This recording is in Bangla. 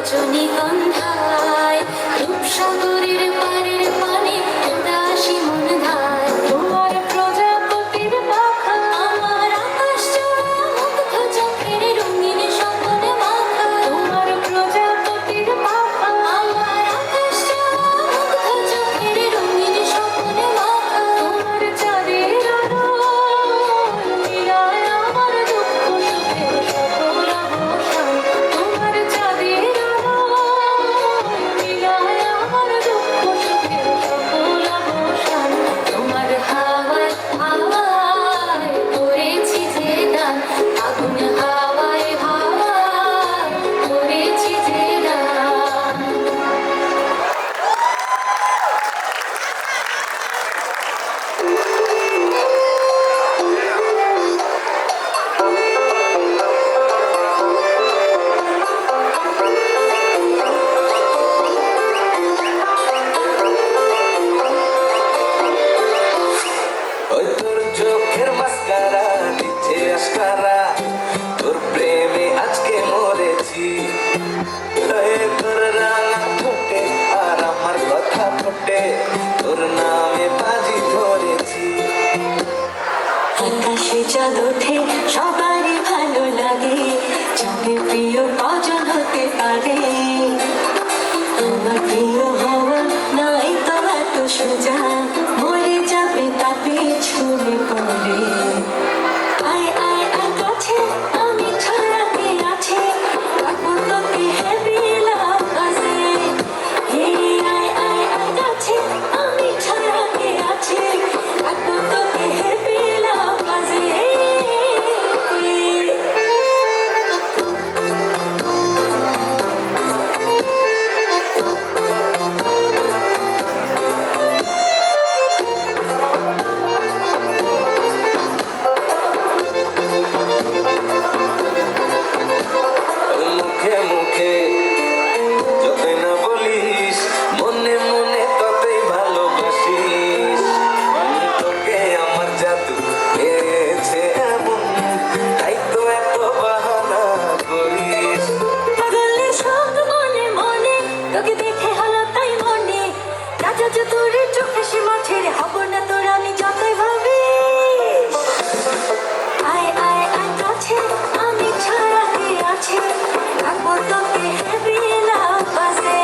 রজনীগন্ধায় রূপসাগরের পারের পানে উদাসী মন ধায় তোমার প্রজাপতির পাখা আমার আকাশ জোড়া মুগ্ধ চোখের রঙিন স্বপ্নে মাখা তোমার প্রজাপতির পাখা আমার আকাশ জোড়া মুগ্ধ চোখের রঙিন স্বপ্নে মাখা তোমার চাঁদের আলো মিলায় আমার দুঃখ সুখের সকল অবসান তোমার চাঁদের আলো মিলায় আমার দুঃখ সুখের সকল অবসান তোমার হাওয়ায় হাওয়ায় করেছি যে গান আগুন হাওয়ায় হাওয়ায় করেছি যে গান ওই তোর চোখের মাস্কারা দিচ্ছে আস্কারা তোর প্রেমে আজকে মরেছি তোর রাঙা ঠোঁটে আর আমার কথা ফোটে তোর নামে বাজি ধরেছি আকাশে চাঁদ ওঠে সবারই ভালো লাগে চাঁদের প্রিয় কজন হতে পারে আমার প্রিয় হওয়া নাই তো এত সোজা মরে যাবে তা পিছনে পড়ে আয় আয় আয় কাছে আমি ছড়াতে আছি রাখবো তোকে হেভি লাভ আছে আয় আয় আয় কাছে আমি ছড়াতে আছি রাখবো তোকে হেভি লাভ আছে মুখে মুখে যতই না বলিস মনে মনে ততই ভালোবাসিস তোকে আমার জাদু পেয়েছে এমন তাই তো এত বাহানা করিস পাগলের শখ মনে মনে তোকে দেখে হলো তাই মনে রাজা চতুরে চোখে সীমা ছেড়ে হব না তোর আমি যতই ভাবি আয় আয় আয় কাছে আমি ছড়াতে আছি রাখবো তোকে হেভি লাভ আছে